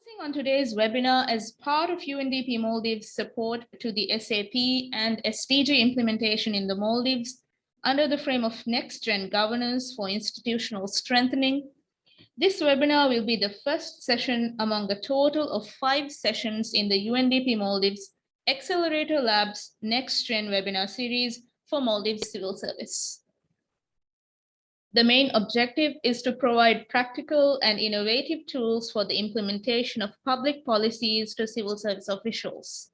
Focusing on today's webinar as part of UNDP Maldives' support to the SAP and SDG implementation in the Maldives under the frame of NEXTGEN governance for institutional strengthening. This webinar will be the first session among a total of 5 sessions in the UNDP Maldives Accelerator Labs NEXTGEN webinar series for Maldives Civil Service. The main objective is to provide practical and innovative tools for the implementation of public policies to civil service officials.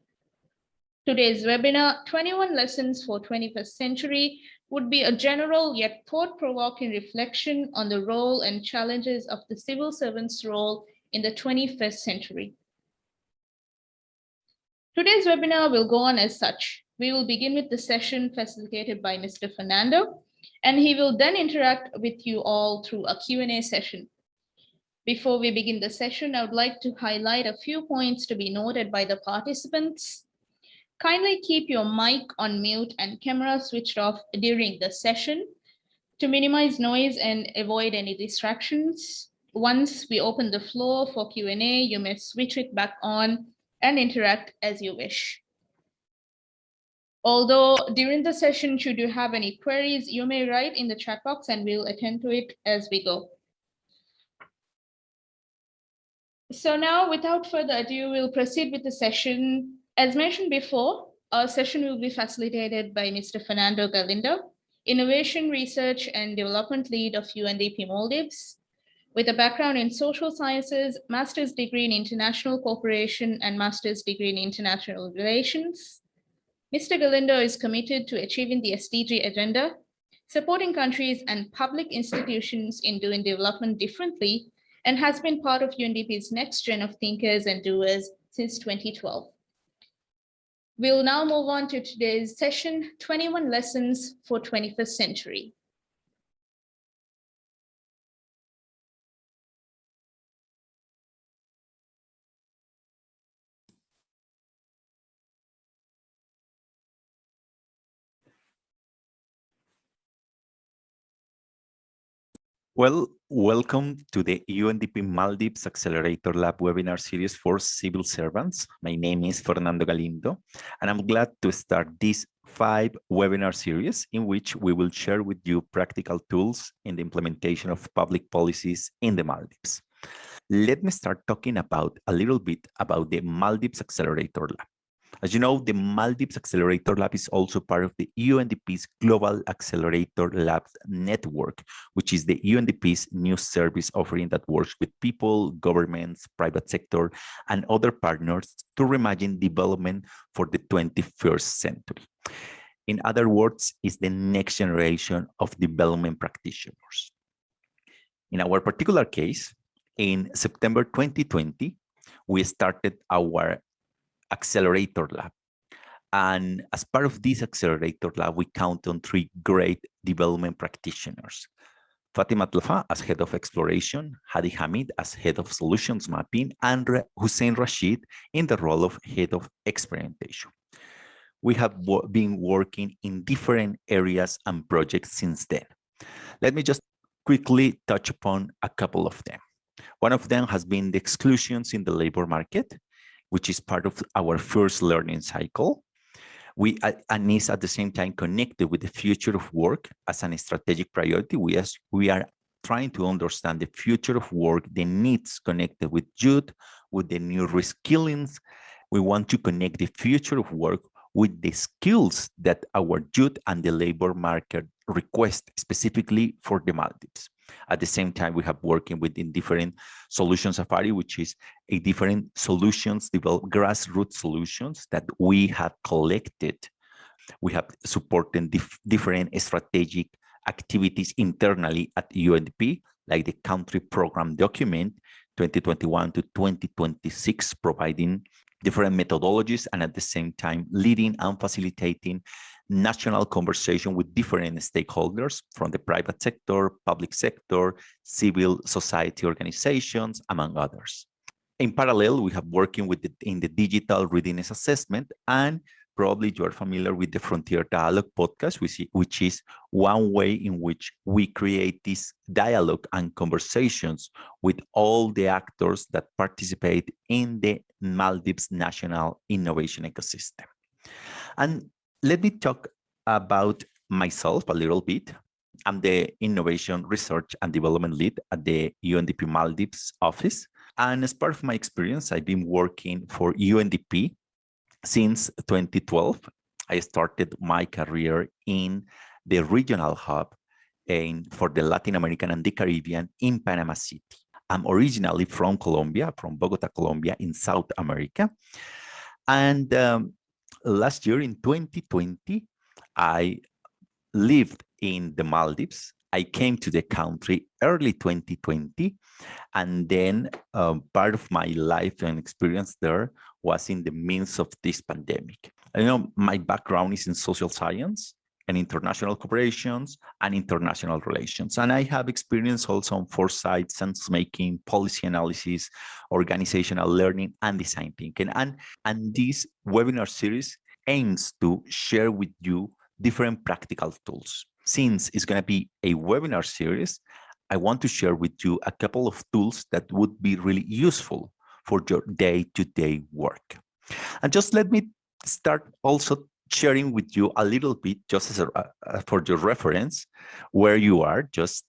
Today's webinar, 21 Lessons for 21st Century, would be a general yet thought-provoking reflection on the role and challenges of the civil servant's role in the 21st century. Today's webinar will go on as such. We will begin with the session facilitated by Mr. Fernando, and he will then interact with you all through a Q&A session. Before we begin the session, I would like to highlight a few points to be noted by the participants. Kindly keep your mic on mute and camera switched off during the session to minimize noise and avoid any distractions. Once we open the floor for Q&A, you may switch it back on and interact as you wish. Although during the session, should you have any queries, you may write in the chat box and we'll attend to it as we go. So now, without further ado, we'll proceed with the session. As mentioned before, our session will be facilitated by Mr. Fernando Galindo, Innovation Research and Development Lead of UNDP Maldives, with a background in social sciences, master's degree in international cooperation and master's degree in international relations. Mr. Galindo is committed to achieving the SDG agenda, supporting countries and public institutions in doing development differently, and has been part of UNDP's NEXTGEN of thinkers and doers since 2012. We'll now move on to today's session, 21 Lessons for 21st Century. Well, welcome to the UNDP Maldives Accelerator Lab webinar series for civil servants. My name is Fernando Galindo, and I'm glad to start this 5 webinar series in which we will share with you practical tools in the implementation of public policies in the Maldives. Let me start talking about a little bit about the Maldives Accelerator Lab. As you know, the Maldives Accelerator Lab is also part of the UNDP's Global Accelerator Labs Network, which is the UNDP's new service offering that works with people, governments, private sector, and other partners to reimagine development for the 21st century. In other words, it's the next generation of development practitioners. In our particular case, in September 2020, we started our Accelerator Lab. And as part of this Accelerator Lab, we count on 3 great development practitioners. Fatima Tlafa as Head of Exploration, Hadi Hamid as Head of Solutions Mapping, and Hussein Rashid in the role of Head of Experimentation. We have been working in different areas and projects since then. Let me just quickly touch upon a couple of them. One of them has been the exclusions in the labor market, which is part of our first learning cycle. And is at the same time connected with the future of work as a strategic priority. We are trying to understand the future of work, the needs connected with youth, with the new reskillings. We want to connect the future of work with the skills that our youth and the labor market request specifically for the Maldives. At the same time, we have working within different solution safari, which is a different solutions, develop grassroots solutions that we have collected. We have supported different strategic activities internally at UNDP, like the country program document 2021 to 2026, providing different methodologies and at the same time leading and facilitating national conversation with different stakeholders from the private sector, public sector, civil society organizations, among others. In parallel, we have working with in the digital readiness assessment and probably you are familiar with the Frontier Dialogue podcast, which is one way in which we create this dialogue and conversations with all the actors that participate in the Maldives National Innovation Ecosystem. And let me talk about myself a little bit. I'm the Innovation Research and Development Lead at the UNDP Maldives office. And as part of my experience, I've been working for UNDP since 2012. I started my career in the regional hub for the Latin American and the Caribbean in Panama City. I'm originally from Colombia, from Bogota, Colombia, in South America. And last year in 2020, I lived in the Maldives. I came to the country early 2020, and then part of my life and experience there was in the midst of this pandemic. My background is in social science and international cooperations and international relations. And I have experience also on foresight, sense making, policy analysis, organizational learning, and design thinking. And this webinar series aims to share with you different practical tools. Since it's going to be a webinar series, I want to share with you a couple of tools that would be really useful for your day-to-day work. And just let me start also sharing with you a little bit, just as for your reference, where you are, just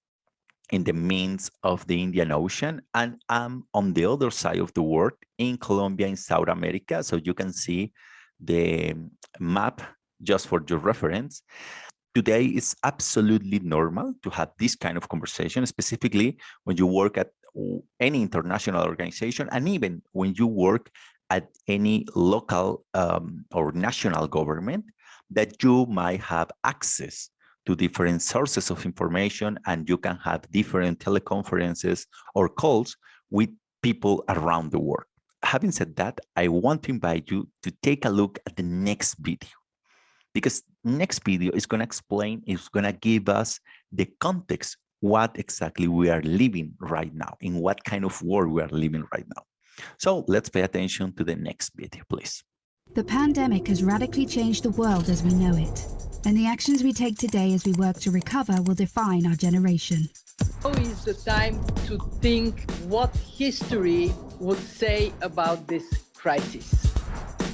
in the midst of the Indian Ocean, and I'm on the other side of the world in Colombia, in South America. So you can see the map just for your reference. Today, it's absolutely normal to have this kind of conversation, specifically when you work at any international organization, and even when you work at any local or national government, that you might have access to different sources of information, and you can have different teleconferences or calls with people around the world. Having said that, I want to invite you to take a look at the next video, because next video is going to explain, is going to give us the context, what exactly we are living right now, in what kind of world we are living right now. So let's pay attention to the next video, please. The pandemic has radically changed the world as we know it, and the actions we take today as we work to recover will define our generation. Now is the time to think what history would say about this crisis.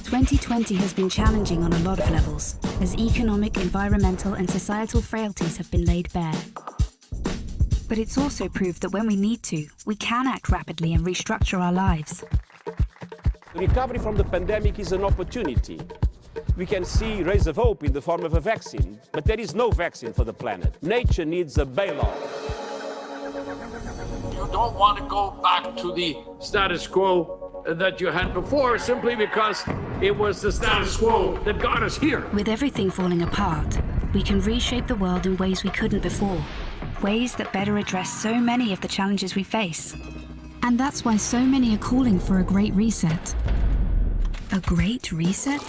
2020 has been challenging on a lot of levels, as economic, environmental and societal frailties have been laid bare. But it's also proved that when we need to, we can act rapidly and restructure our lives. The recovery from the pandemic is an opportunity. We can see rays of hope in the form of a vaccine, but there is no vaccine for the planet. Nature needs a bailout. You don't want to go back to the status quo that you had before, simply because it was the status quo that got us here. With everything falling apart, we can reshape the world in ways we couldn't before, ways that better address so many of the challenges we face. And that's why so many are calling for a great reset. A great reset?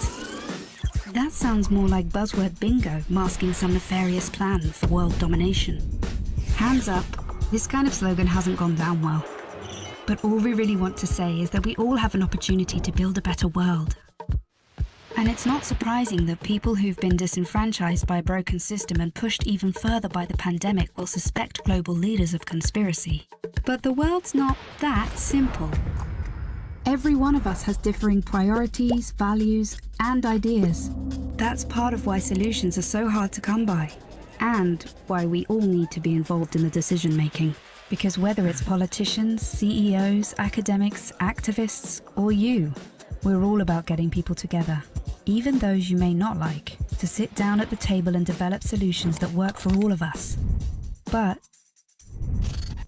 That sounds more like buzzword bingo masking some nefarious plan for world domination. Hands up, this kind of slogan hasn't gone down well. But all we really want to say is that we all have an opportunity to build a better world. And it's not surprising that people who've been disenfranchised by a broken system and pushed even further by the pandemic will suspect global leaders of conspiracy. But the world's not that simple. Every one of us has differing priorities, values, and ideas. That's part of why solutions are so hard to come by, and why we all need to be involved in the decision-making. Because whether it's politicians, CEOs, academics, activists, or you, we're all about getting people together, even those you may not like, to sit down at the table and develop solutions that work for all of us. But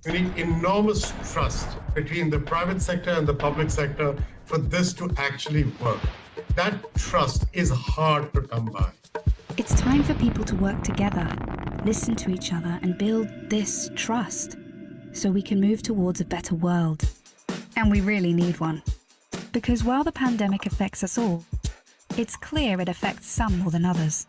we need enormous trust between the private sector and the public sector for this to actually work. That trust is hard to come by. It's time for people to work together, listen to each other, and build this trust, so we can move towards a better world. And we really need one. Because while the pandemic affects us all, it's clear it affects some more than others.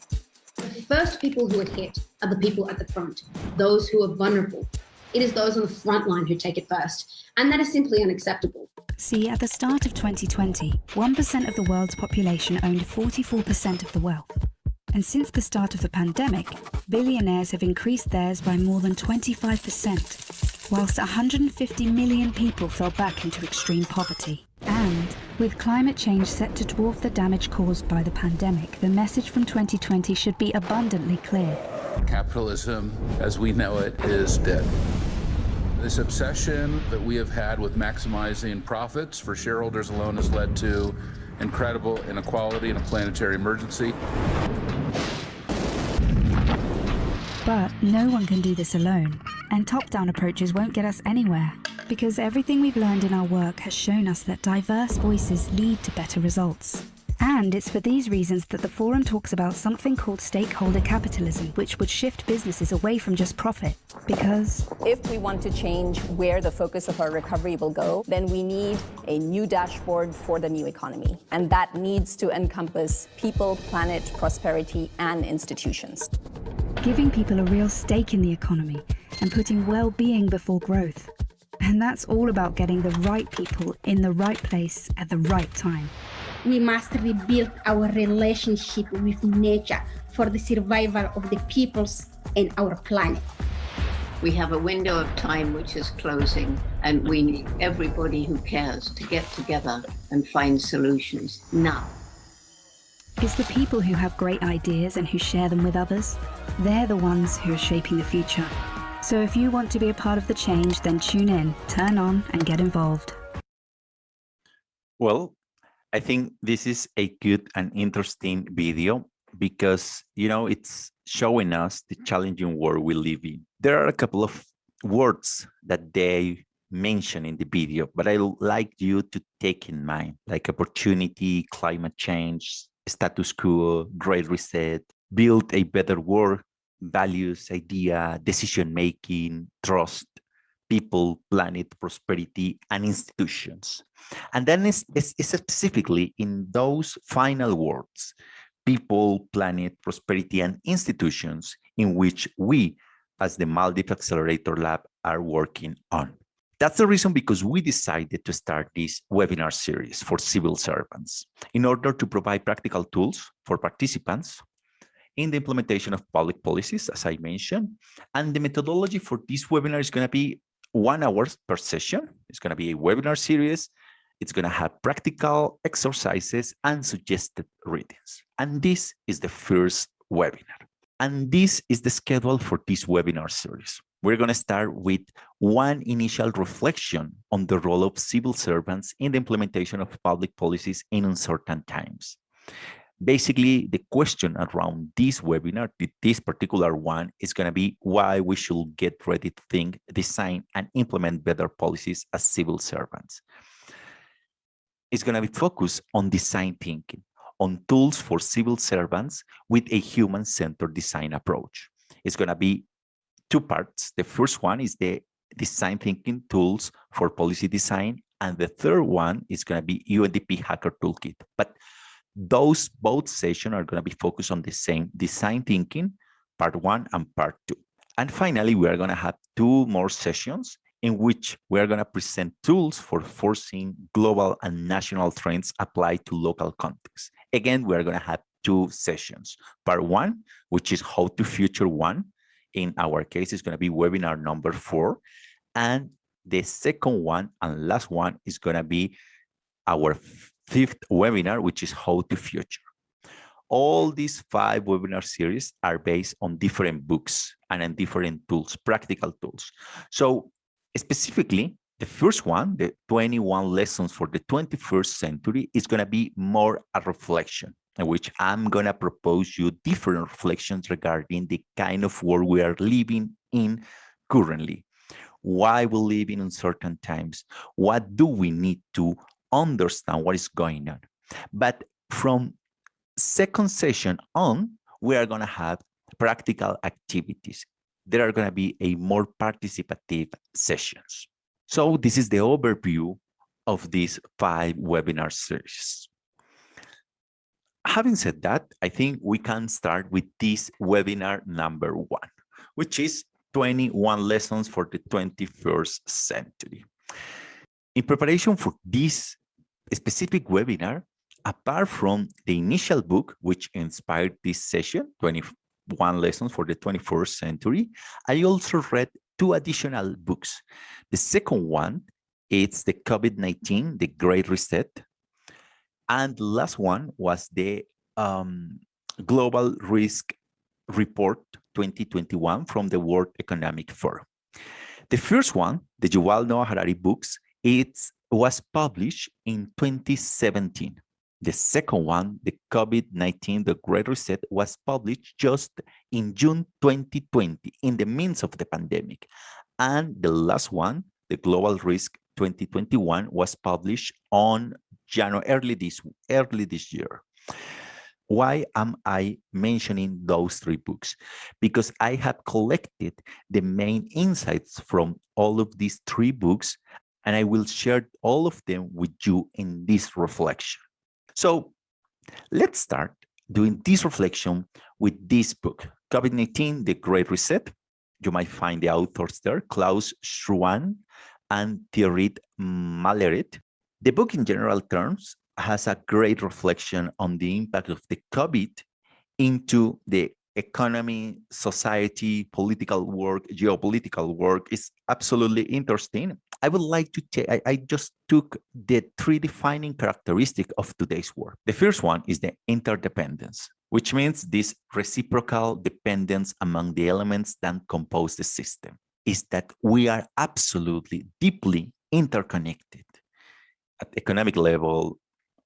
The first people who are hit are the people at the front, those who are vulnerable. It is those on the front line who take it first, and that is simply unacceptable. See, at the start of 2020, 1% of the world's population owned 44% of the wealth. And since the start of the pandemic, billionaires have increased theirs by more than 25%, whilst 150 million people fell back into extreme poverty. And with climate change set to dwarf the damage caused by the pandemic, the message from 2020 should be abundantly clear. Capitalism, as we know it, is dead. This obsession that we have had with maximizing profits for shareholders alone has led to incredible inequality and a planetary emergency. But no one can do this alone, and top-down approaches won't get us anywhere, because everything we've learned in our work has shown us that diverse voices lead to better results. And it's for these reasons that the forum talks about something called stakeholder capitalism, which would shift businesses away from just profit. Because if we want to change where the focus of our recovery will go, then we need a new dashboard for the new economy. And that needs to encompass people, planet, prosperity, and institutions. Giving people a real stake in the economy and putting well-being before growth. And that's all about getting the right people in the right place at the right time. We must rebuild our relationship with nature for the survival of the peoples and our planet. We have a window of time which is closing, and we need everybody who cares to get together and find solutions now. It's the people who have great ideas and who share them with others. They're the ones who are shaping the future. So if you want to be a part of the change, then tune in, turn on, and get involved. Well, I think this is a good and interesting video because, it's showing us the challenging world we live in. There are a couple of words that they mention in the video, but I would like you to take in mind, like opportunity, climate change, status quo, great reset, build a better world, values, idea, decision-making, trust, people, planet, prosperity, and institutions. And then it's specifically in those final words, people, planet, prosperity, and institutions, in which we, as the Maldives Accelerator Lab, are working on. That's the reason because we decided to start this webinar series for civil servants in order to provide practical tools for participants in the implementation of public policies, as I mentioned. And the methodology for this webinar is going to be 1 hour per session. It's going to be a webinar series. It's going to have practical exercises and suggested readings. And this is the first webinar. And this is the schedule for this webinar series. We're going to start with one initial reflection on the role of civil servants in the implementation of public policies in uncertain times. Basically, the question around this webinar, this particular one, is going to be why we should get ready to think, design, and implement better policies as civil servants. It's going to be focused on design thinking, on tools for civil servants with a human-centered design approach. It's going to be 2 parts. The first one is the design thinking tools for policy design, and the third one is going to be UNDP Hacker Toolkit. But those both sessions are going to be focused on the same design thinking, part 1 and part 2. And finally, we are going to have 2 more sessions in which we are going to present tools for forcing global and national trends applied to local contexts. Again, we are going to have 2 sessions. Part 1, which is how to future one. In our case, is going to be webinar number 4. And the second one and last one is going to be our 5th webinar, which is how to future. All these 5 webinar series are based on different books and on different tools, practical tools. So specifically, the first one, the 21 lessons for the 21st century, is going to be more a reflection, in which I'm going to propose you different reflections regarding the kind of world we are living in currently. Why we live in uncertain times? What do we need to understand what is going on? But from second session on, we are going to have practical activities. There are going to be a more participative sessions. So this is the overview of these 5 webinar series. Having said that, I think we can start with this webinar number 1, which is 21 lessons for the 21st century. In preparation for this specific webinar, apart from the initial book, which inspired this session, 21 Lessons for the 21st Century, I also read 2 additional books. The second one, it's the COVID-19, The Great Reset. And the last one was the Global Risk Report 2021 from the World Economic Forum. The first one, the Yuval Noah Harari books, it was published in 2017. The second one, the COVID-19, the Great Reset, was published just in June 2020, in the midst of the pandemic. And the last one, the Global Risk 2021, was published on January, early this year. Why am I mentioning those 3 books? Because I have collected the main insights from all of these 3 books, and I will share all of them with you in this reflection. So let's start doing this reflection with this book, COVID-19, The Great Reset. You might find the authors there, Klaus Schwann and Thierry Malleret. The book in general terms has a great reflection on the impact of the COVID into the economy, society, political work, geopolitical work. Is absolutely interesting. I would like to take, I just took the 3 defining characteristics of today's work. The first one is the interdependence, which means this reciprocal dependence among the elements that compose the system, is that we are absolutely deeply interconnected at economic level,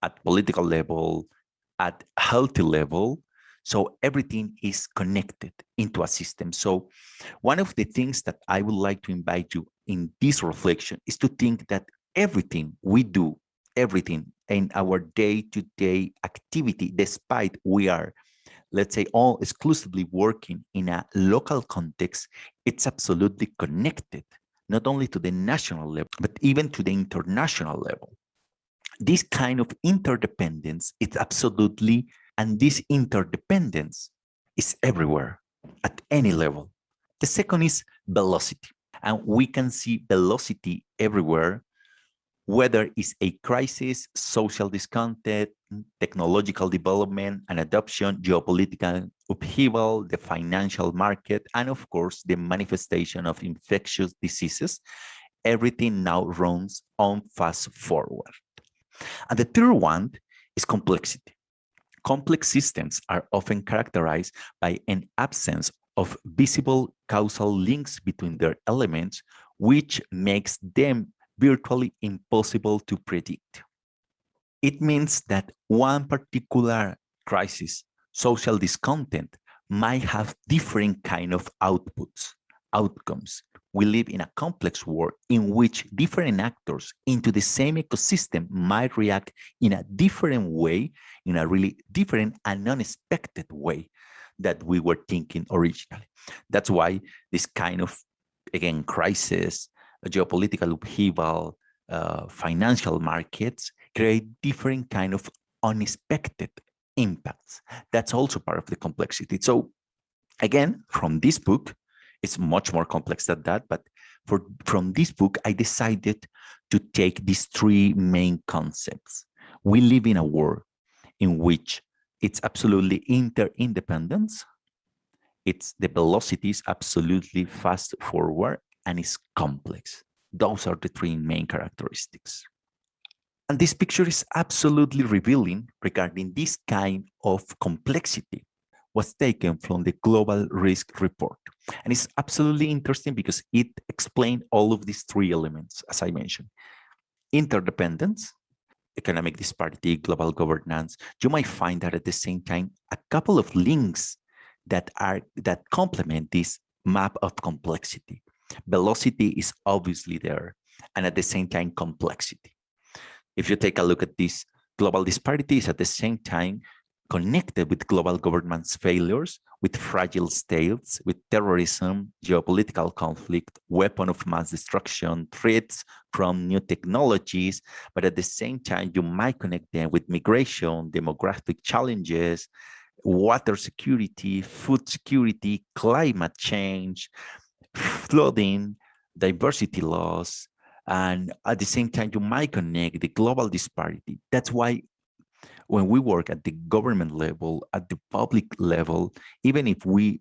at political level, at healthy level. So everything is connected into a system. So one of the things that I would like to invite you in this reflection is to think that everything we do, everything in our day-to-day activity, despite we are, let's say, all exclusively working in a local context, it's absolutely connected, not only to the national level, but even to the international level. This kind of interdependence is absolutely, and this interdependence is everywhere at any level. The second is velocity, and we can see velocity everywhere, whether it's a crisis, social discontent, technological development and adoption, geopolitical upheaval, the financial market, and of course, the manifestation of infectious diseases. Everything now runs on fast forward. And the third one is complexity. Complex systems are often characterized by an absence of visible causal links between their elements, which makes them virtually impossible to predict. It means that one particular crisis, social discontent, might have different kind of outcomes. We live in a complex world in which different actors into the same ecosystem might react in a different way, in a really different and unexpected way that we were thinking originally. That's why this kind of, again, crisis, geopolitical upheaval, financial markets create different kind of unexpected impacts. That's also part of the complexity. So again, from this book, it's much more complex than that, but from this book, I decided to take these 3 main concepts. We live in a world in which it's absolutely interdependence, it's the velocity is absolutely fast forward, and it's complex. Those are the 3 main characteristics. And this picture is absolutely revealing regarding this kind of complexity was taken from the Global Risk Report. And it's absolutely interesting because it explained all of these 3 elements, as I mentioned. Interdependence, economic disparity, global governance. You might find that at the same time, a couple of links that complement this map of complexity. Velocity is obviously there, and at the same time, complexity. If you take a look at this, global disparities at the same time connected with global governance failures, with fragile states, with terrorism, geopolitical conflict, weapon of mass destruction, threats from new technologies, but at the same time, you might connect them with migration, demographic challenges, water security, food security, climate change, flooding, diversity loss, And at the same time, you might connect the global disparity. That's why when we work at the government level, at the public level, even if we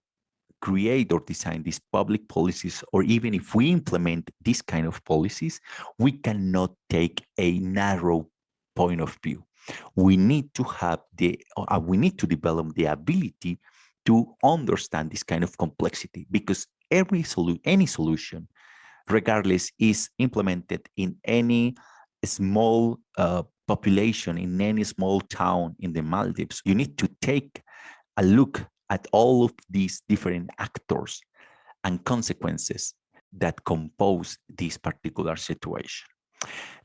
create or design these public policies, or even if we implement this kind of policies, we cannot take a narrow point of view. We need to have we need to develop the ability to understand this kind of complexity, because any solution, regardless, is implemented in any small population, in any small town in the Maldives. You need to take a look at all of these different actors and consequences that compose this particular situation.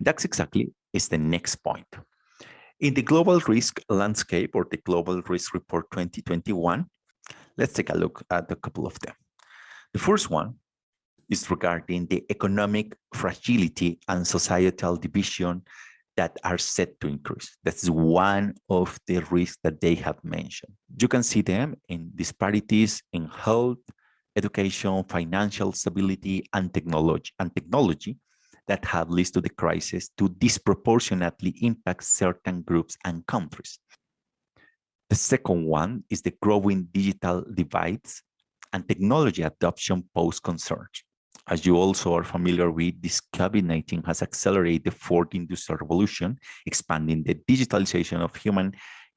That's exactly is the next point. In the Global Risk Landscape, or the Global Risk Report 2021, let's take a look at a couple of them. The first one is regarding the economic fragility and societal division that are set to increase. That's one of the risks that they have mentioned. You can see them in disparities in health, education, financial stability, and technology that have led to the crisis to disproportionately impact certain groups and countries. The second one is the growing digital divides and technology adoption pose concerns. As you also are familiar with, this COVID-19 has accelerated the fourth industrial revolution, expanding the digitalization of human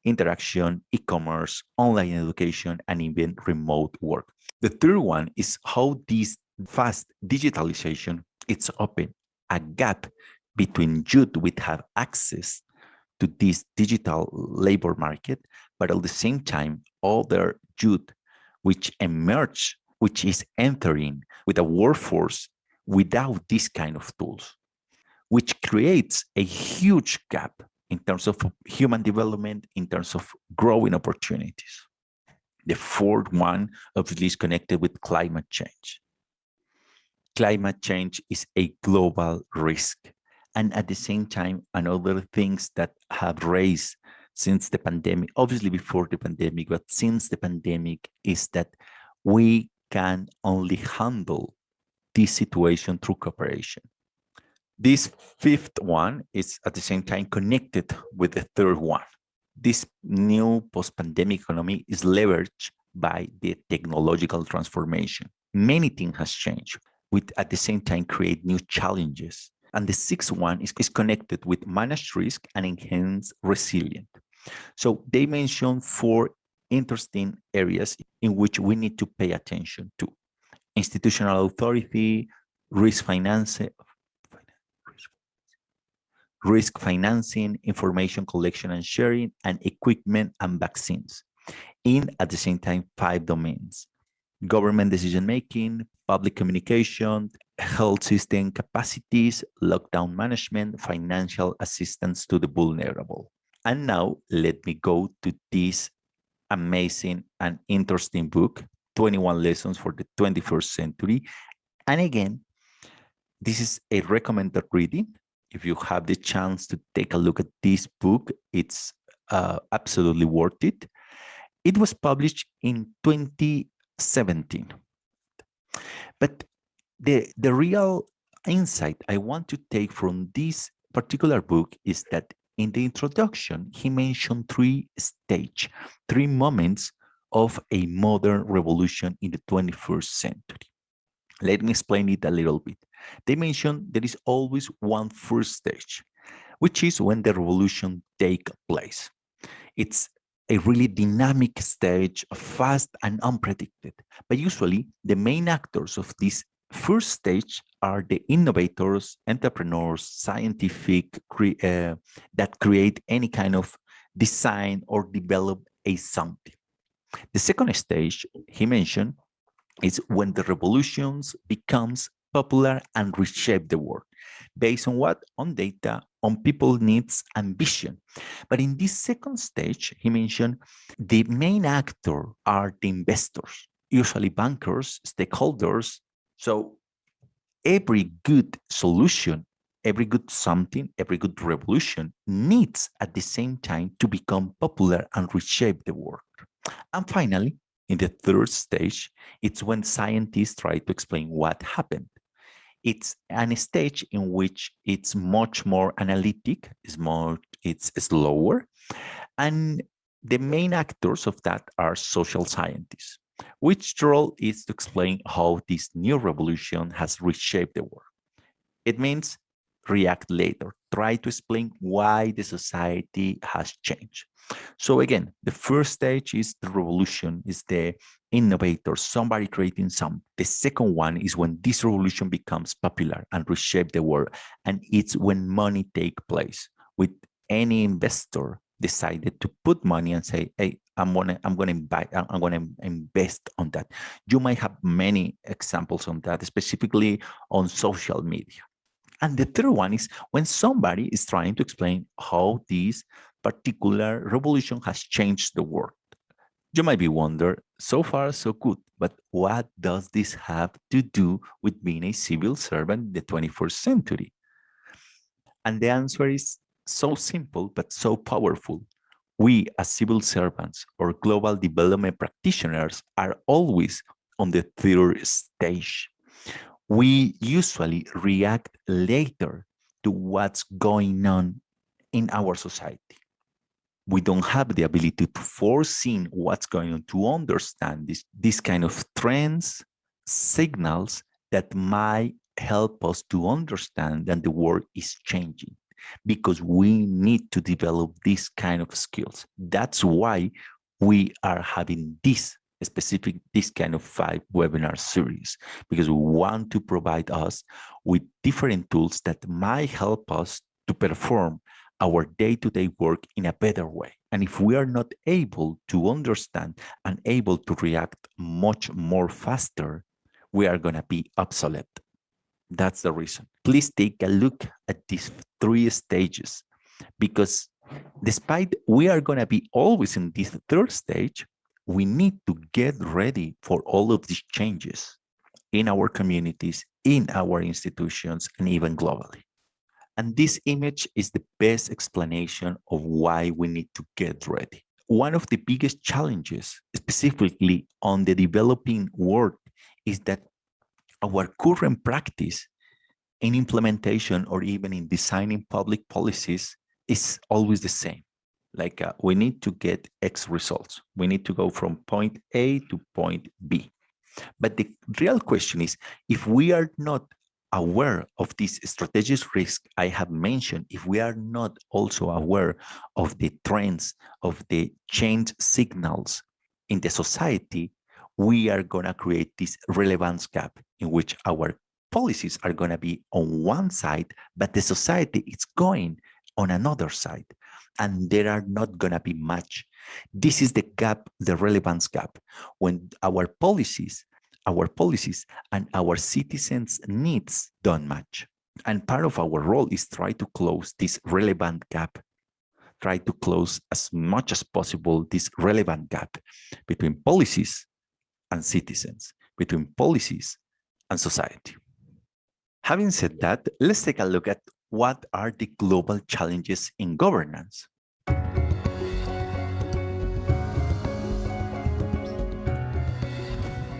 interaction, e-commerce, online education, and even remote work. The third one is how this fast digitalization it's open a gap between youth which have access to this digital labor market, but at the same time, other youth which emerge, which is entering with a workforce without this kind of tools, which creates a huge gap in terms of human development, in terms of growing opportunities. The fourth one obviously is connected with climate change. Climate change is a global risk. And at the same time, another things that have raised since the pandemic, obviously before the pandemic, but since the pandemic, is that we can only handle this situation through cooperation. This fifth one is at the same time connected with the third one. This new post-pandemic economy is leveraged by the technological transformation. Many things has changed, which at the same time create new challenges. And the sixth one is connected with managed risk and enhanced resilience. So they mention four interesting areas in which we need to pay attention to: institutional authority, risk financing, information collection and sharing, and equipment and vaccines. In, at the same time, 5 domains: government decision-making, public communication, health system capacities, lockdown management, financial assistance to the vulnerable. And now let me go to this amazing and interesting book, 21 Lessons for the 21st Century. And again, this is a recommended reading. If you have the chance to take a look at this book, it's absolutely worth it. It was published in 2017. But the real insight I want to take from this particular book is that in the introduction, he mentioned 3 moments of a modern revolution in the 21st century. Let me explain it a little bit. They mentioned there is always one first stage, which is when the revolution takes place. It's a really dynamic stage, fast and unpredicted. But usually the main actors of this first stage are the innovators, entrepreneurs, scientific that create any kind of design or develop a something. The second stage he mentioned is when the revolutions becomes popular and reshape the world. Based on what? On data, on people needs, ambition. But in this second stage, he mentioned the main actor are the investors, usually bankers, stakeholders. So every good solution, every good something, every good revolution needs at the same time to become popular and reshape the world. And finally, in the third stage, it's when scientists try to explain what happened. It's an stage in which it's much more analytic, it's slower, and the main actors of that are social scientists, which role is to explain how this new revolution has reshaped the world. It means react later, try to explain why the society has changed. So again, the first stage is the revolution, is the innovator, somebody creating something. The second one is when this revolution becomes popular and reshape the world. And it's when money take place, with any investor decided to put money and say, hey, I'm gonna invest on that. You might have many examples on that, specifically on social media. And the third one is when somebody is trying to explain how this particular revolution has changed the world. You might be wondering, so far so good, but what does this have to do with being a civil servant in the 21st century? And the answer is so simple, but so powerful. We as civil servants or global development practitioners are always on the third stage. We usually react later to what's going on in our society. We don't have the ability to foresee what's going on, to understand this kind of trends, signals that might help us to understand that the world is changing, because we need to develop these kind of skills. That's why we are having this kind of 5 webinar series, because we want to provide us with different tools that might help us to perform our day-to-day work in a better way. And if we are not able to understand and able to react much more faster, we are going to be obsolete. That's the reason. Please take a look at these 3 stages, because despite we are going to be always in this third stage, we need to get ready for all of these changes in our communities, in our institutions, and even globally. And this image is the best explanation of why we need to get ready. One of the biggest challenges, specifically on the developing world, is that our current practice in implementation or even in designing public policies is always the same. Like we need to get X results. We need to go from point A to point B. But the real question is, if we are not aware of this strategic risk I have mentioned, if we are not also aware of the trends, of the change signals in the society, we are going to create this relevance gap in which our policies are going to be on one side, but the society is going on another side, and there are not going to be much. This is the gap, the relevance gap, when our policies and our citizens' needs don't match. And part of our role is try to close this relevant gap, try to close as much as possible this relevant gap between policies and citizens, between policies and society. Having said that, let's take a look at what are the global challenges in governance.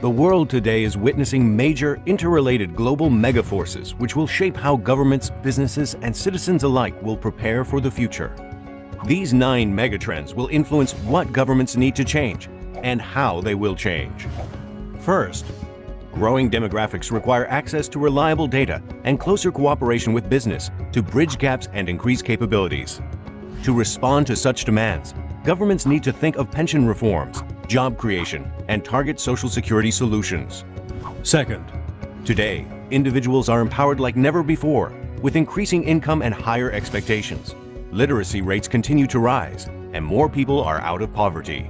The world today is witnessing major interrelated global megaforces which will shape how governments, businesses, and citizens alike will prepare for the future. These 9 megatrends will influence what governments need to change and how they will change. First, growing demographics require access to reliable data and closer cooperation with business to bridge gaps and increase capabilities. To respond to such demands, governments need to think of pension reforms, job creation, and target social security solutions. Second, today, individuals are empowered like never before, with increasing income and higher expectations. Literacy rates continue to rise, and more people are out of poverty.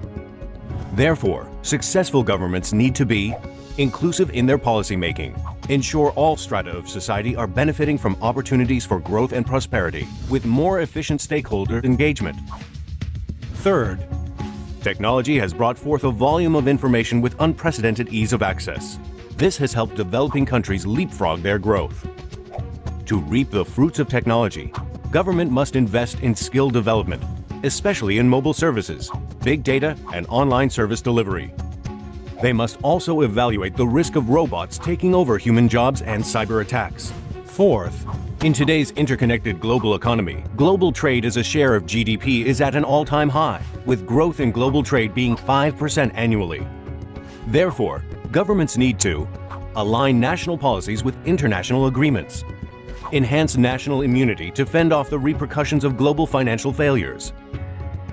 Therefore, successful governments need to be inclusive in their policymaking, ensure all strata of society are benefiting from opportunities for growth and prosperity, with more efficient stakeholder engagement. Third, technology has brought forth a volume of information with unprecedented ease of access. This has helped developing countries leapfrog their growth. To reap the fruits of technology, government must invest in skill development, especially in mobile services, big data, and online service delivery. They must also evaluate the risk of robots taking over human jobs and cyber attacks. Fourth, in today's interconnected global economy, global trade as a share of GDP is at an all-time high, with growth in global trade being 5% annually. Therefore, governments need to align national policies with international agreements, enhance national immunity to fend off the repercussions of global financial failures,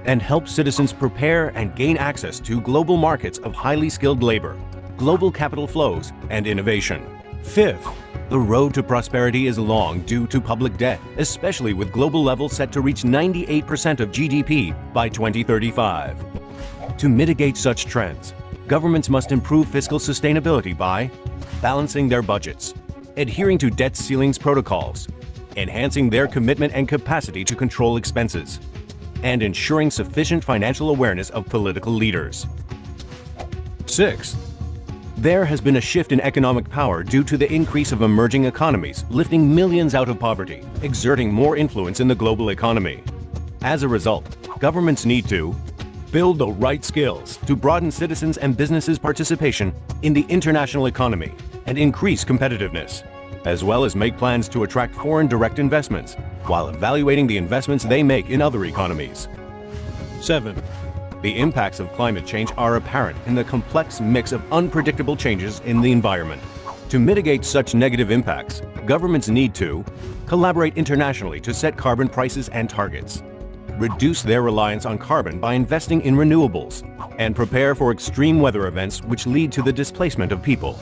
and help citizens prepare and gain access to global markets of highly skilled labor, global capital flows, and innovation. Fifth, the road to prosperity is long due to public debt, especially with global levels set to reach 98% of GDP by 2035. To mitigate such trends, governments must improve fiscal sustainability by balancing their budgets, adhering to debt ceilings protocols, enhancing their commitment and capacity to control expenses, and ensuring sufficient financial awareness of political leaders. Sixth, there has been a shift in economic power due to the increase of emerging economies, lifting millions out of poverty, exerting more influence in the global economy. As a result, governments need to build the right skills to broaden citizens' and businesses' participation in the international economy and increase competitiveness, as well as make plans to attract foreign direct investments while evaluating the investments they make in other economies. 7. The impacts of climate change are apparent in the complex mix of unpredictable changes in the environment. To mitigate such negative impacts, governments need to collaborate internationally to set carbon prices and targets, reduce their reliance on carbon by investing in renewables, and prepare for extreme weather events which lead to the displacement of people.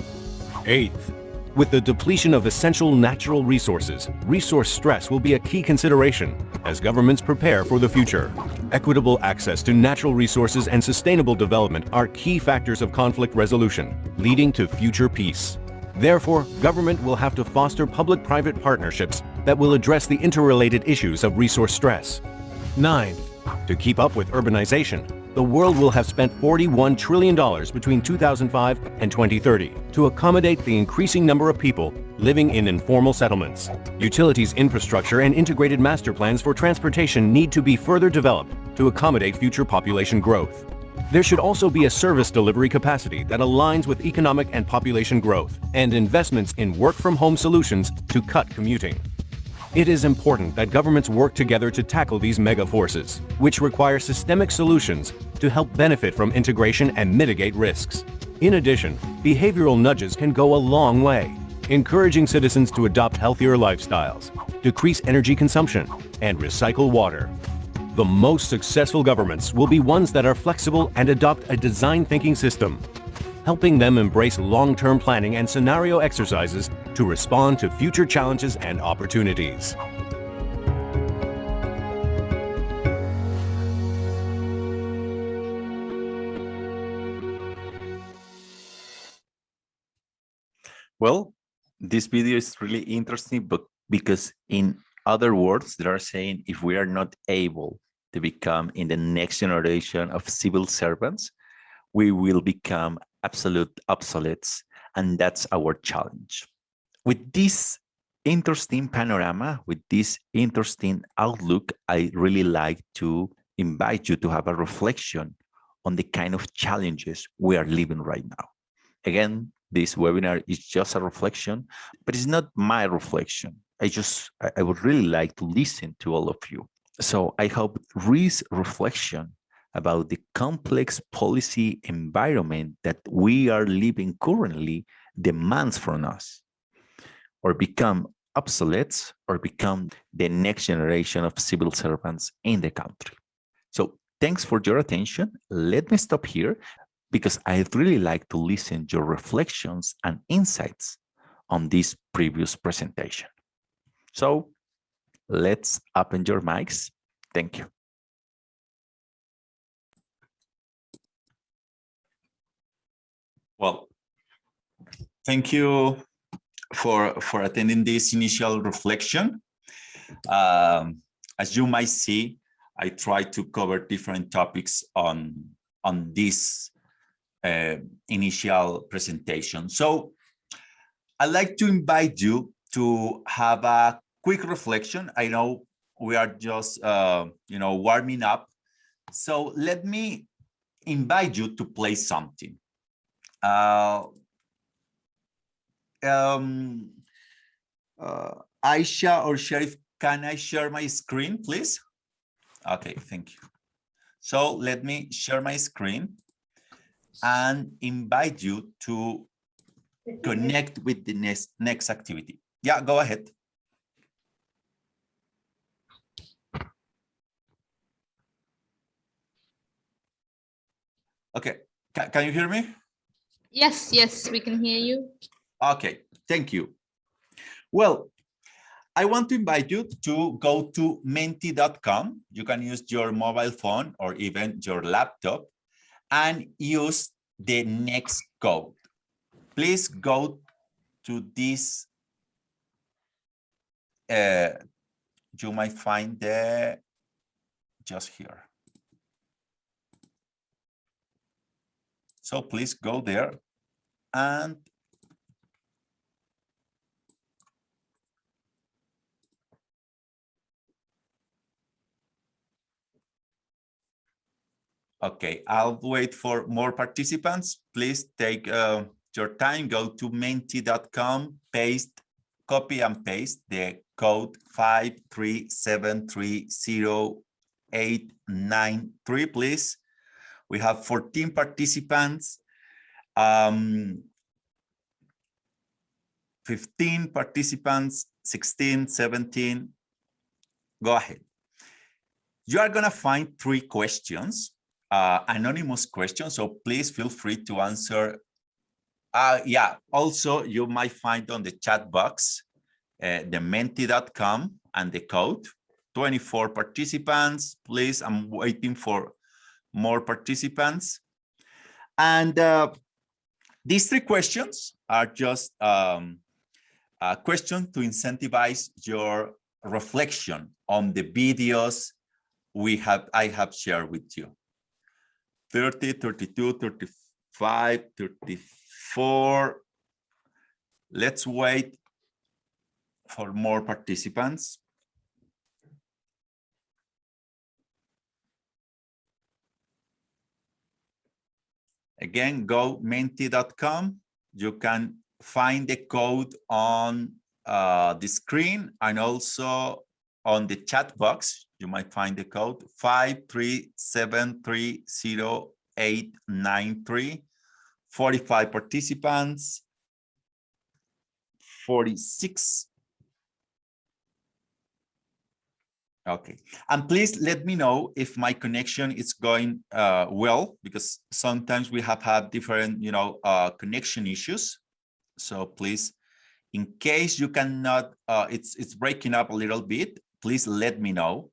8th, with the depletion of essential natural resources, resource stress will be a key consideration as governments prepare for the future. Equitable access to natural resources and sustainable development are key factors of conflict resolution, leading to future peace. Therefore, government will have to foster public-private partnerships that will address the interrelated issues of resource stress. 9. To keep up with urbanization, the world will have spent $41 trillion between 2005 and 2030 to accommodate the increasing number of people living in informal settlements. Utilities infrastructure and integrated master plans for transportation need to be further developed to accommodate future population growth. There should also be a service delivery capacity that aligns with economic and population growth, and investments in work-from-home solutions to cut commuting. It is important that governments work together to tackle these mega forces, which require systemic solutions to help benefit from integration and mitigate risks. In addition, behavioral nudges can go a long way, encouraging citizens to adopt healthier lifestyles, decrease energy consumption, and recycle water. The most successful governments will be ones that are flexible and adopt a design thinking system, helping them embrace long-term planning and scenario exercises to respond to future challenges and opportunities. Well, this video is really interesting, but because in other words, they are saying if we are not able to become in the next generation of civil servants, we will become absolute obsoletes, and that's our challenge. With this interesting panorama, with this interesting outlook, I really like to invite you to have a reflection on the kind of challenges we are living right now. Again, this webinar is just a reflection, but it's not my reflection. I would really like to listen to all of you. So I hope this reflection about the complex policy environment that we are living currently demands from us, or become obsolete, or become the next generation of civil servants in the country. So thanks for your attention. Let me stop here because I'd really like to listen to your reflections and insights on this previous presentation. So let's open your mics. Thank you. Well, thank you for attending this initial reflection. As you might see, I try to cover different topics on this initial presentation. So I'd like to invite you to have a quick reflection. I know we are just warming up. So let me invite you to play something. Aisha or Sheriff, can I share my screen, please? Okay, thank you. So let me share my screen and invite you to connect with the next activity. Yeah, go ahead. Okay, can you hear me? Yes, yes, we can hear you. Okay, thank you. Well, I want to invite you to go to menti.com. You can use your mobile phone or even your laptop and use the next code. Please go to this. You might find the just here. So please go there and okay, I'll wait for more participants. Please take your time, go to menti.com, copy and paste the code 5373083, please. We have 14 participants, 15 participants, 16, 17. Go ahead. You are gonna find 3 questions. Anonymous questions, so please feel free to answer. Yeah, also you might find on the chat box the menti.com and the code. 24 participants, please. I'm waiting for more participants. And these 3 questions are just questions to incentivize your reflection on the videos I have shared with you. 30, 32, 35, 34. Let's wait for more participants. Again, go menti.com. You can find the code on the screen and also on the chat box. You might find the code 5373083. 45 participants, 46. Okay, and please let me know if my connection is going well, because sometimes we have had different, connection issues. So please, in case you cannot, it's breaking up a little bit, please let me know.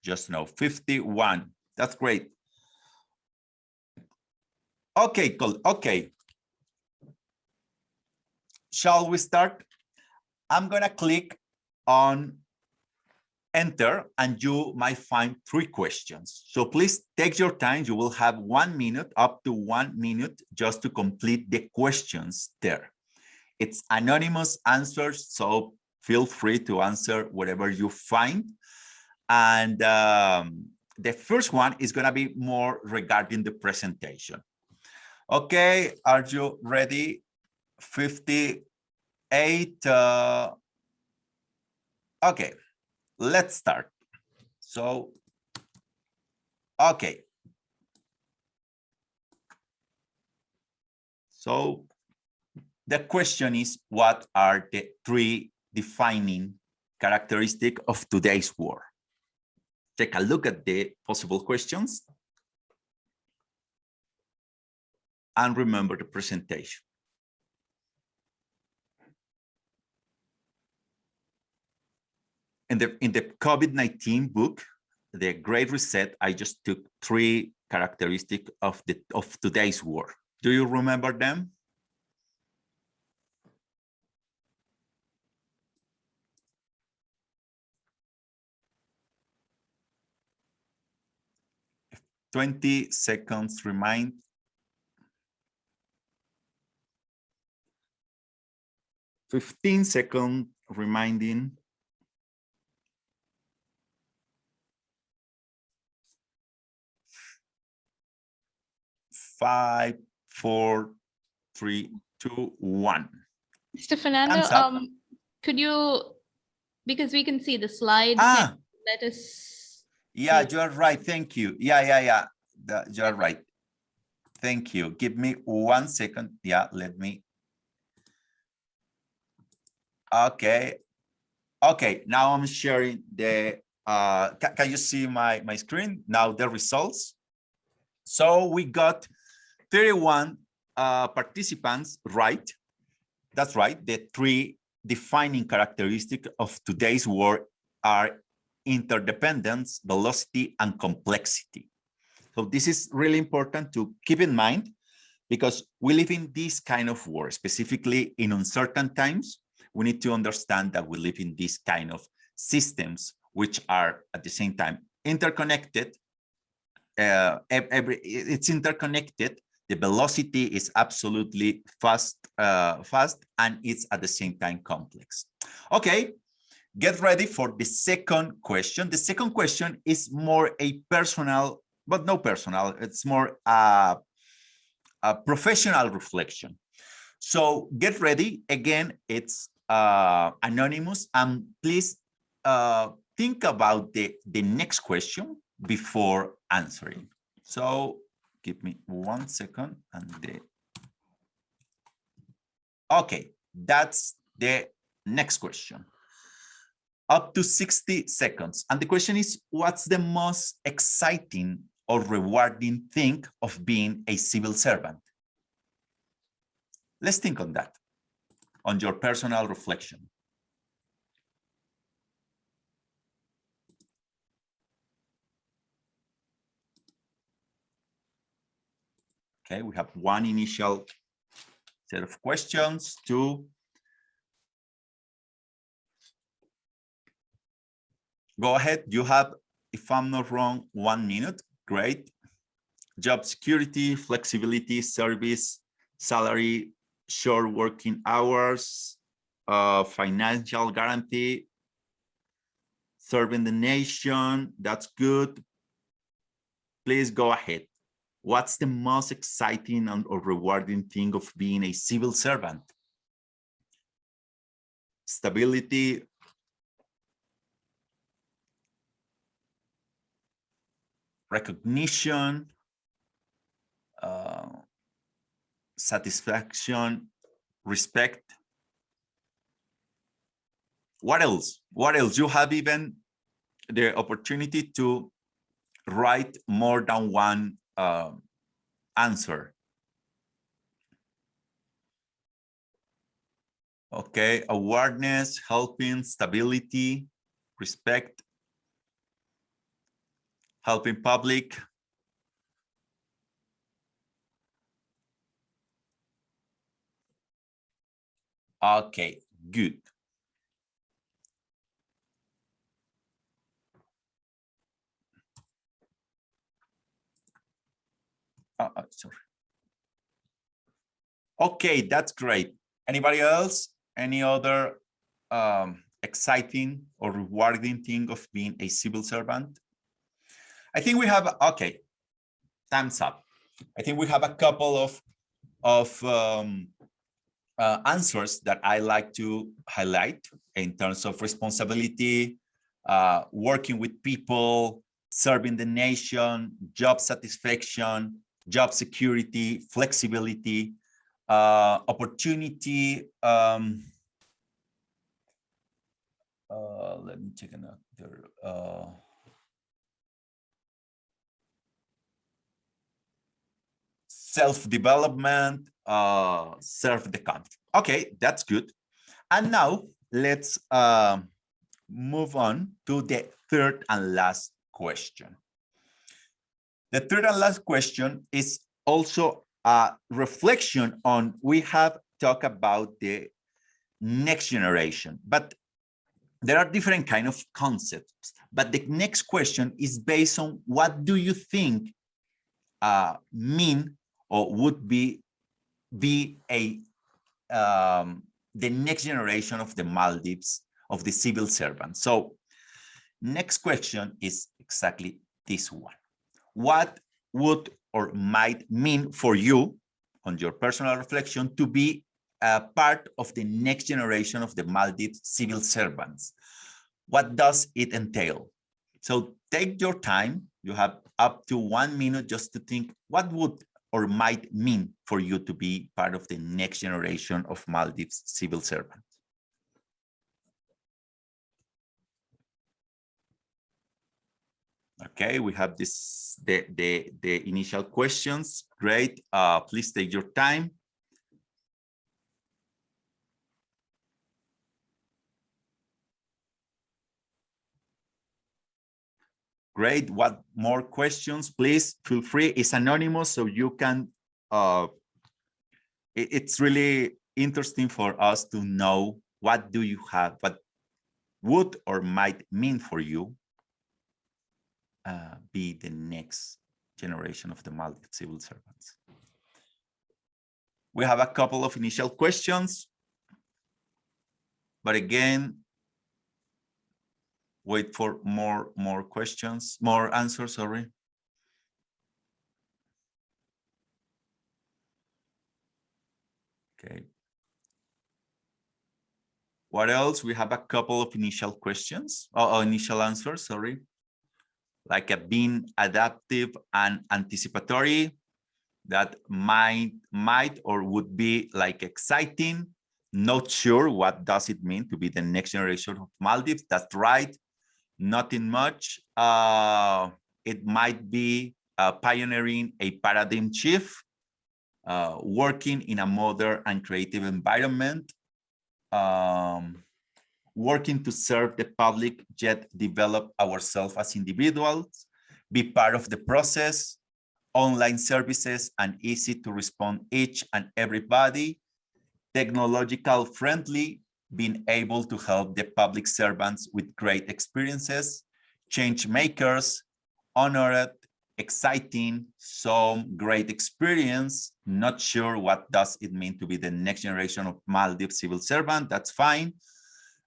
Just know 51. That's great. Okay, cool. Okay. Shall we start? I'm gonna click on enter and you might find 3 questions. So please take your time. You will have 1 minute, up to 1 minute, just to complete the questions there. It's anonymous answers, so feel free to answer whatever you find. And the first one is going to be more regarding the presentation. Okay, are you ready? 58. Okay, let's start. So, okay. So the question is, what are the 3 defining characteristics of today's war? Take a look at the possible questions and remember the presentation. In the COVID-19 book, The Great Reset, I just took 3 characteristics of today's war. Do you remember them? If 20 seconds remind. $15 seconds reminding. 5, 4, 3, 2, 1. Mr. Fernando, Thumbs up. could you, because we can see the slide, Ah, let us. yeah, see. you are right. Thank you. Yeah. You are right. Thank you. Give me 1 second. Yeah, let me. Okay. Now I'm sharing the, can you see my screen? Now the results. So we got 31 participants right. That's right. The 3 defining characteristics of today's world are interdependence, velocity, and complexity. So this is really important to keep in mind because we live in this kind of world, specifically in uncertain times. We need to understand that we live in this kind of systems, which are at the same time interconnected. It's interconnected. The velocity is absolutely fast, and it's at the same time complex. Okay, get ready for the second question. The second question is more a personal, but no personal. It's more a professional reflection. So get ready. Again, it's anonymous, and please think about the next question before answering. So give me 1 second and okay, that's the next question. Up to 60 seconds. And the question is, what's the most exciting or rewarding thing of being a civil servant? Let's think on that, on your personal reflection. Okay, we have 1 initial set of questions, 2. Go ahead, you have, if I'm not wrong, 1 minute, great. Job security, flexibility, service, salary, short working hours, financial guarantee, serving the nation, that's good. Please go ahead. What's the most exciting or rewarding thing of being a civil servant? Stability, recognition, satisfaction, respect. What else? What else? You have even the opportunity to write more than 1 answer. Okay, awareness, helping, stability, respect, helping public. Okay, good. Sorry. Okay, that's great. Anybody else? Any other exciting or rewarding thing of being a civil servant? I think we have, okay, thumbs up. I think we have a couple of answers that I like to highlight in terms of responsibility, working with people, serving the nation, job satisfaction, job security, flexibility, opportunity. Let me check another. Self-development, serve the country. Okay, that's good. And now let's move on to the third and last question. The third and last question is also a reflection on, we have talked about the next generation, but there are different kind of concepts. But the next question is based on what do you think mean or would be a the next generation of the Maldives, of the civil servants. So next question is exactly this one. What would or might mean for you on your personal reflection to be a part of the next generation of the Maldives civil servants. What does it entail? So take your time. You have up to 1 minute just to think what would or might mean for you to be part of the next generation of Maldives civil servants. Okay, we have this the initial questions. Great. Please take your time. Great. What more questions? Please feel free. It's anonymous, so you can. It's really interesting for us to know what do you have, what would or might mean for you be the next generation of the Maldives civil servants. We have a couple of initial questions, but again, wait for more questions, more answers, sorry. Okay. What else? We have a couple of initial questions, initial answers, sorry. Like being adaptive and anticipatory, that might or would be like exciting. Not sure what does it mean to be the next generation of Maldives. That's right. Nothing much. It might be pioneering a paradigm shift, working in a modern and creative environment, working to serve the public, yet develop ourselves as individuals, be part of the process, online services and easy to respond each and everybody, technological friendly, being able to help the public servants with great experiences, change makers, honored, exciting, some great experience. Not sure what does it mean to be the next generation of Maldives civil servant. That's fine.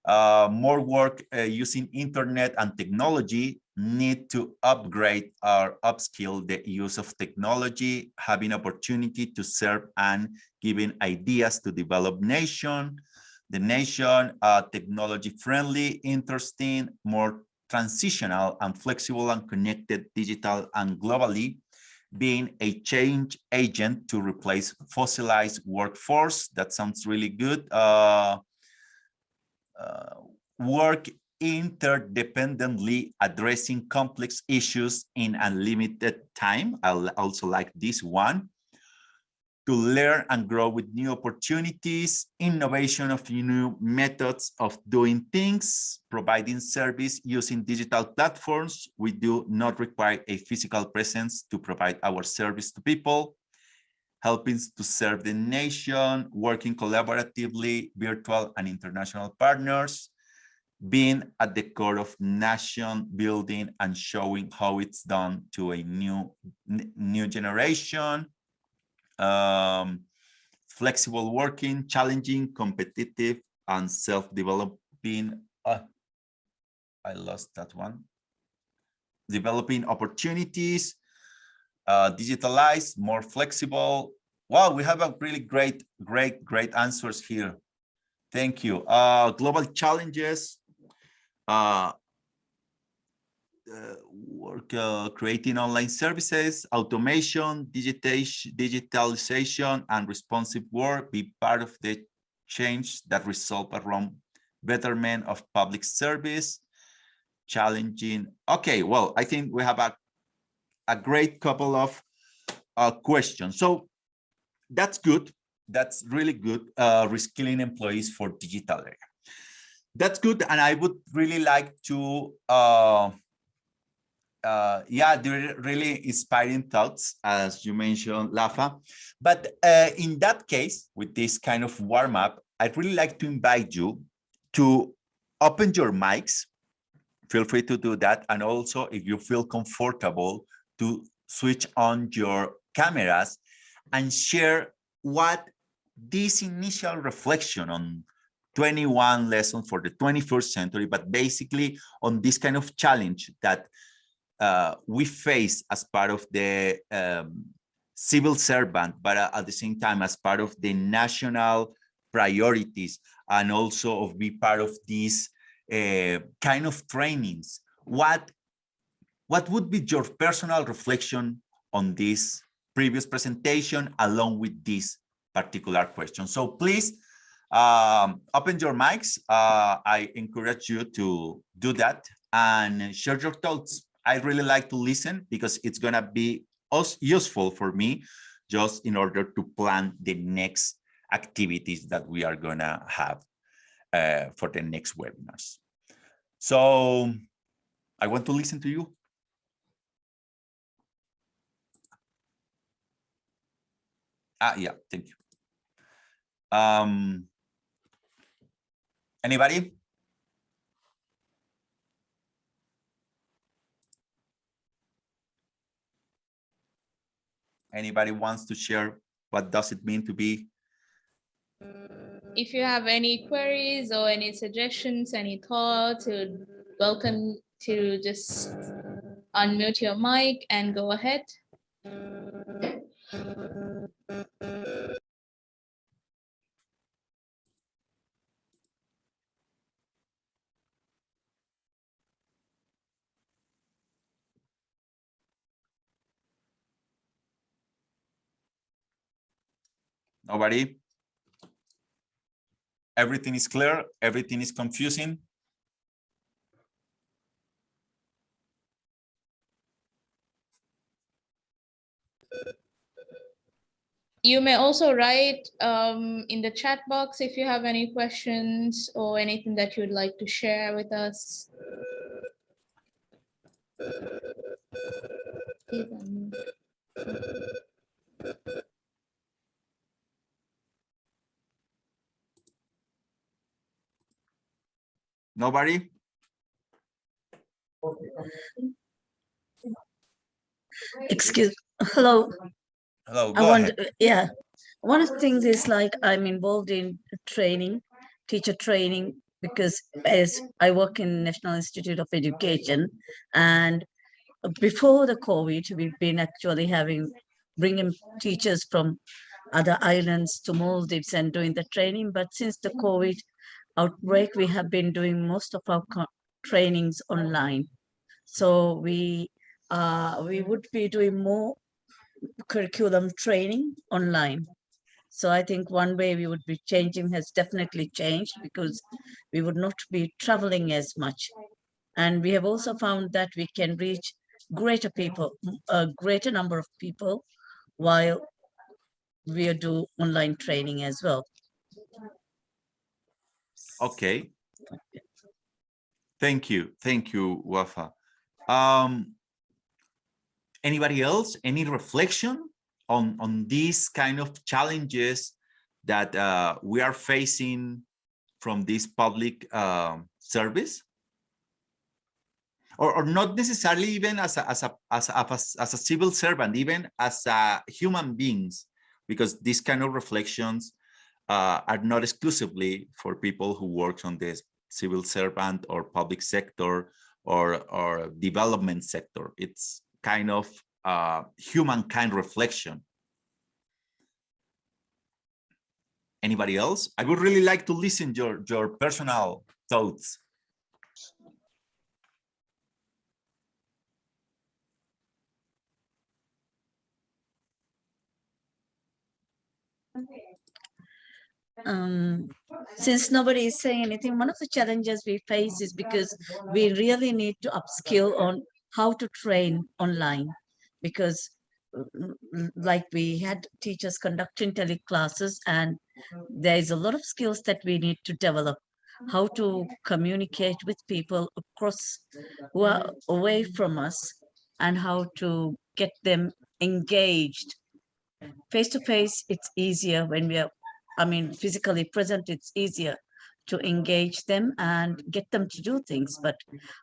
More work using internet and technology, need to upgrade or upskill the use of technology, having opportunity to serve and giving ideas to develop the nation, technology friendly, interesting, more transitional and flexible and connected, digital and globally, being a change agent to replace fossilized workforce. That sounds really good. Work interdependently, addressing complex issues in unlimited time. I also like this one. To learn and grow with new opportunities, innovation of new methods of doing things, providing service using digital platforms. We do not require a physical presence to provide our service to people. Helping to serve the nation, working collaboratively, virtual and international partners, being at the core of nation building and showing how it's done to a new generation, flexible working, challenging, competitive, and self-developing. I lost that one. Developing opportunities, digitalized, more flexible. Wow, we have a really great answers here. Thank you. Global challenges, work creating online services, automation, digitalization, and responsive work, be part of the change that result around betterment of public service, challenging. Okay, well, I think we have a great couple of questions. So that's good. That's really good. Reskilling employees for digital area. That's good. And I would really like to, they're really inspiring thoughts, as you mentioned, Lafa. But in that case, with this kind of warm up, I'd really like to invite you to open your mics. Feel free to do that. And also, if you feel comfortable, to switch on your cameras and share what this initial reflection on 21 lessons for the 21st century, but basically on this kind of challenge that we face as part of the civil servant, but at the same time as part of the national priorities, and also of be part of these kind of trainings, what would be your personal reflection on this previous presentation along with this particular question? So please open your mics. I encourage you to do that and share your thoughts. I really like to listen because it's gonna be useful for me just in order to plan the next activities that we are gonna have for the next webinars. So I want to listen to you. Yeah, thank you. Anybody? Anybody wants to share what does it mean to be? If you have any queries or any suggestions, any thoughts, you're welcome to just unmute your mic and go ahead. Nobody? Everything is clear? Everything is confusing? You may also write in the chat box if you have any questions or anything that you'd like to share with us. Nobody? Excuse, hello. Hello, go ahead. Yeah, one of the things is like I'm involved in training, teacher training, because as I work in National Institute of Education, and before the COVID, we've been actually bringing teachers from other islands to Maldives and doing the training. But since the COVID outbreak, we have been doing most of our trainings online. So we would be doing more curriculum training online. So I think one way we would be changing has definitely changed because we would not be traveling as much. And we have also found that we can reach greater people, a greater number of people while we do online training as well. Okay. Thank you, Wafa. Anybody else? Any reflection on these kind of challenges that we are facing from this public service? Or not necessarily even as a civil servant, even as human beings, because these kind of reflections are not exclusively for people who work on this civil servant or public sector or development sector. It's kind of humankind reflection. Anybody else? I would really like to listen to your personal thoughts. Since nobody is saying anything, one of the challenges we face is because we really need to upskill on how to train online, because like we had teachers conducting teleclasses, and there is a lot of skills that we need to develop. How to communicate with people across who are away from us, and how to get them engaged. Face to face, it's easier when we are, physically present, it's easier to engage them and get them to do things. But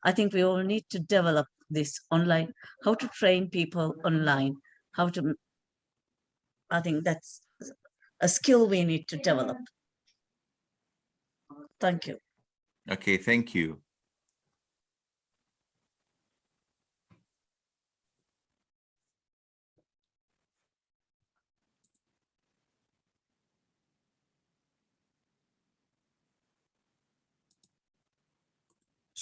I think we all need to develop this online, how to train people online, I think that's a skill we need to develop. Thank you. Okay, thank you.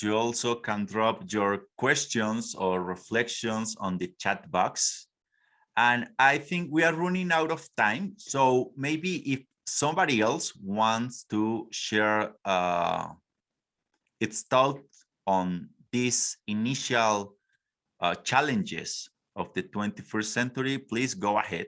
You also can drop your questions or reflections on the chat box. And I think we are running out of time. So maybe if somebody else wants to share its thoughts on these initial challenges of the 21st century, please go ahead.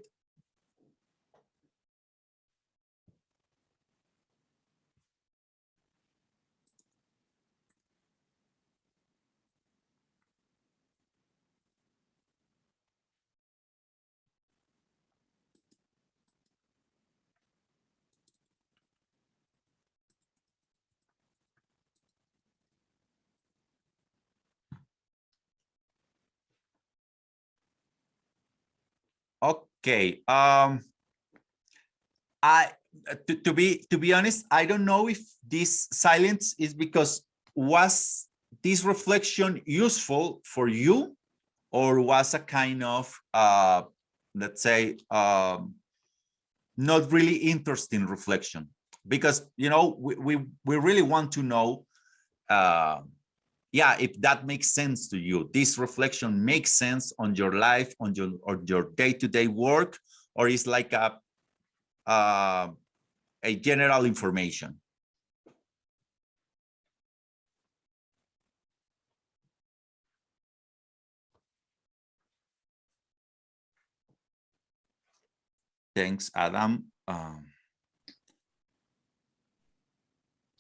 Okay. To be honest, I don't know if this silence is because was this reflection useful for you, or was a kind of let's say not really interesting reflection? Because we really want to know yeah, if that makes sense to you. This reflection makes sense on your life, on your day-to-day work, or is like a general information? Thanks, Adam.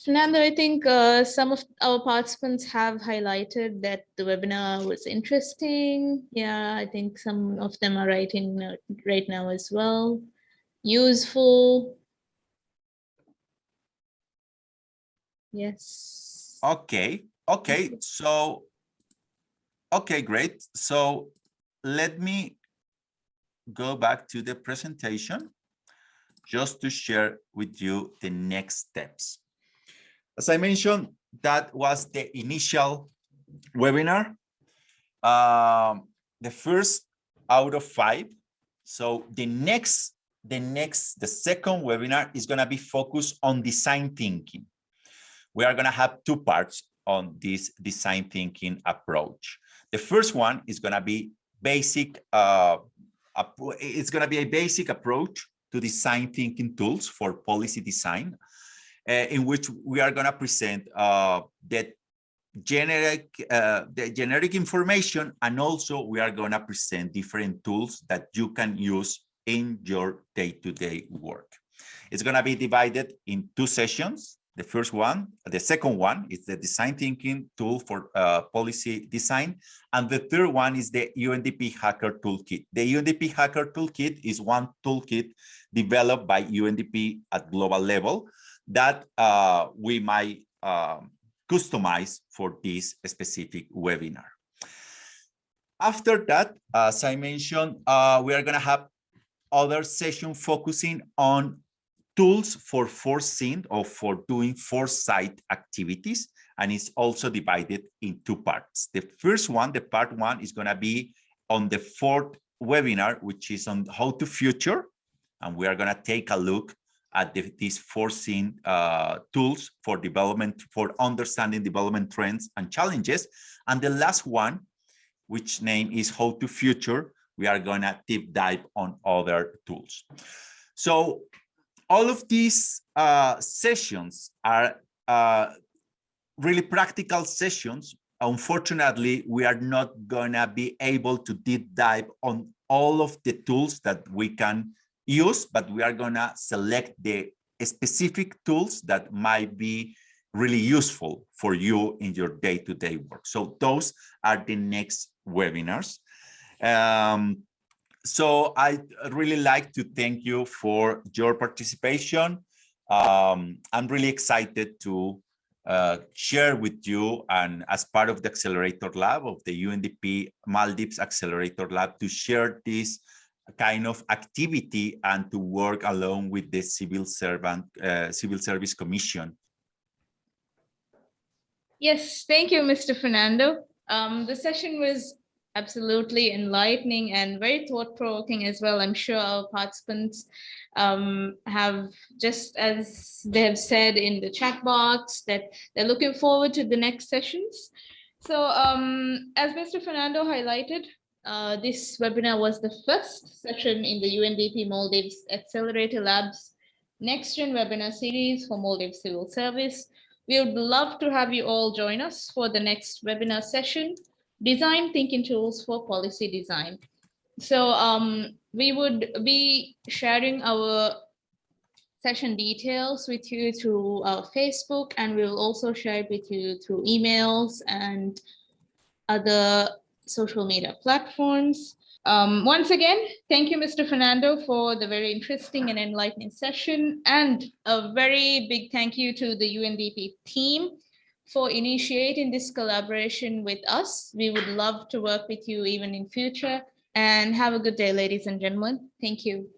Fernando, I think some of our participants have highlighted that the webinar was interesting. Yeah, I think some of them are writing right now as well. Useful. Yes. Okay. So, okay, great. So let me go back to the presentation just to share with you the next steps. As I mentioned, that was the initial webinar, the first out of 5. So the second webinar is going to be focused on design thinking. We are going to have 2 parts on this design thinking approach. The first one is going to be basic. It's going to be a basic approach to design thinking tools for policy design, in which we are going to present the generic information, and also we are going to present different tools that you can use in your day-to-day work. It's going to be divided in 2 sessions. The second one is the design thinking tool for policy design. And the third one is the UNDP Hacker Toolkit. The UNDP Hacker Toolkit is one toolkit developed by UNDP at global level that we might customize for this specific webinar. After that, as I mentioned, we are going to have other session focusing on tools for foreseeing or for doing foresight activities, and it's also divided in 2 parts. The first one, the part 1, is going to be on the 4th webinar, which is on how to future, and we are going to take a look at these foreseeing tools for development, for understanding development trends and challenges. And the last one, which name is how to future, we are going to deep dive on other tools. So all of these sessions are really practical sessions. Unfortunately, we are not going to be able to deep dive on all of the tools that we can use, but we are going to select the specific tools that might be really useful for you in your day-to-day work. So those are the next webinars. So I really like to thank you for your participation. I'm really excited to share with you, and as part of the Accelerator Lab of the UNDP Maldives Accelerator Lab, to share this kind of activity and to work along with the Civil Service Commission. Yes, thank you, Mr. Fernando. The session was absolutely enlightening and very thought-provoking as well. I'm sure our participants have, just as they have said in the chat box, that they're looking forward to the next sessions. So as Mr. Fernando highlighted, this webinar was the first session in the UNDP Maldives Accelerator Labs NEXTGEN webinar series for Maldives Civil Service. We would love to have you all join us for the next webinar session, Design Thinking Tools for Policy Design. So we would be sharing our session details with you through Facebook, and we will also share it with you through emails and other social media platforms. Once again, thank you, Mr. Fernando, for the very interesting and enlightening session, and a very big thank you to the UNDP team for initiating this collaboration with us. We would love to work with you even in future, and have a good day, ladies and gentlemen. Thank you.